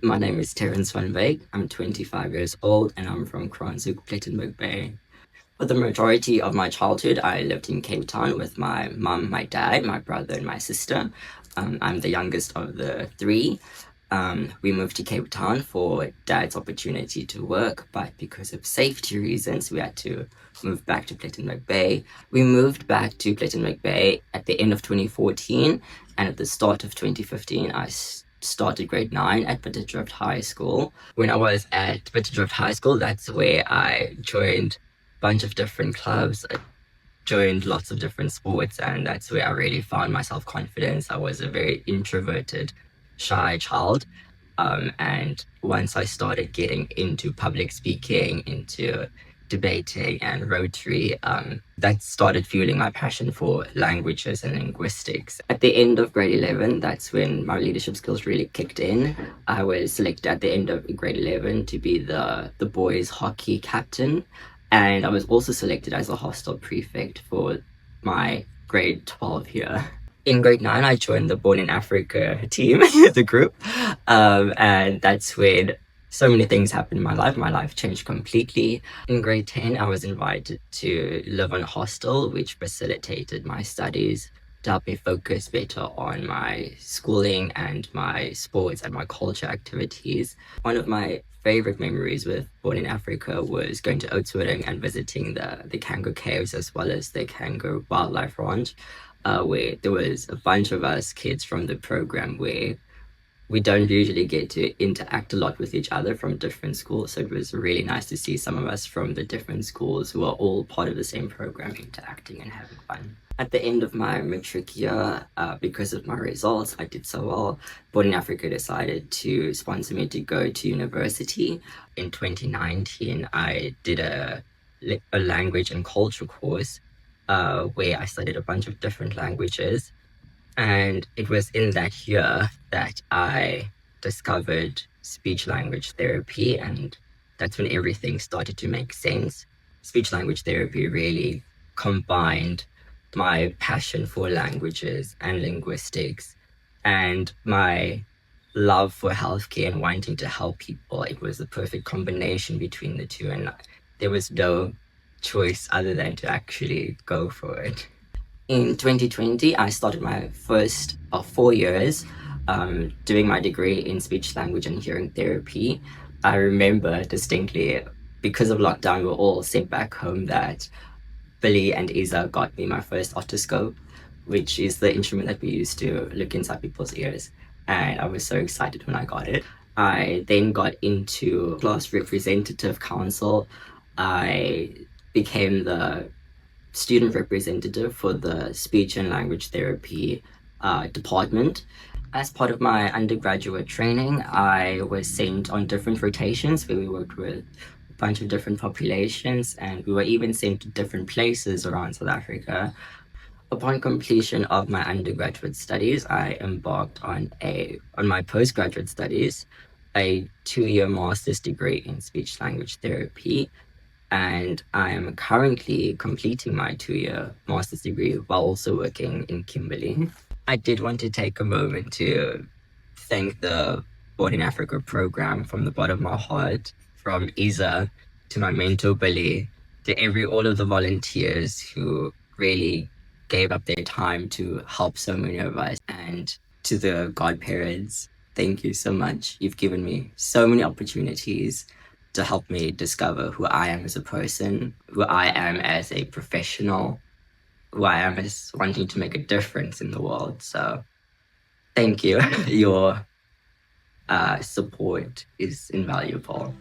My name is Terence van Wyk. I'm 25 years old and I'm from Kranshoek, Stellenbosch Bay. For the majority of my childhood, I lived in Cape Town with my mum, my dad, my brother, and my sister. I'm the youngest of the three. We moved to Cape Town for dad's opportunity to work, but because of safety reasons, we had to move back to Stellenbosch Bay. We moved back to Stellenbosch Bay at the end of 2014, and at the start of 2015, I started grade 9 at Wittedrift High School. When I was at Wittedrift High School, that's where I joined a bunch of different clubs. I joined lots of different sports, and that's where I really found my self-confidence. I was a very introverted, shy child. And once I started getting into public speaking, into debating and Rotary, that started fueling my passion for languages and linguistics. At the end of grade 11, that's when my leadership skills really kicked in. I was selected at the end of grade 11 to be the boys hockey captain. And I was also selected as a hostel prefect for my grade 12 year. In grade 9, I joined the Born in Africa team, the group. And that's when so many things happened in my life. My life changed completely. In grade 10, I was invited to live on a hostel, which facilitated my studies to help me focus better on my schooling and my sports and my culture activities. One of my favorite memories with Born in Africa was going to Oudtshoorn and visiting the kangaroo caves as well as the kangaroo wildlife ranch, where there was a bunch of us kids from the program where we don't usually get to interact a lot with each other from different schools. So it was really nice to see some of us from the different schools who are all part of the same program interacting and having fun. At the end of my matric year, because of my results, I did so well. Born in Africa decided to sponsor me to go to university. In 2019, I did a language and culture course where I studied a bunch of different languages. And it was in that year that I discovered speech language therapy, and that's when everything started to make sense. Speech language therapy really combined my passion for languages and linguistics and my love for healthcare and wanting to help people. It was the perfect combination between the two, and there was no choice other than to actually go for it. In 2020, I started my first 4 years doing my degree in speech, language, and hearing therapy. I remember distinctly, because of lockdown, we were all sent back home, that Billy and Isa got me my first otoscope, which is the instrument that we use to look inside people's ears. And I was so excited when I got it. I then got into class representative council. I became the student representative for the speech and language therapy department. As part of my undergraduate training, I was sent on different rotations where we worked with a bunch of different populations, and we were even sent to different places around South Africa. Upon completion of my undergraduate studies, I embarked on my postgraduate studies, a 2-year master's degree in speech language therapy, and I am currently completing my 2-year master's degree while also working in Kimberley. I did want to take a moment to thank the Born in Africa program from the bottom of my heart, from Isa to my mentor Billy, to all of the volunteers who really gave up their time to help so many of us, and to the godparents. Thank you so much. You've given me so many opportunities to help me discover who I am as a person, who I am as a professional, who I am as wanting to make a difference in the world. So thank you. Your support is invaluable.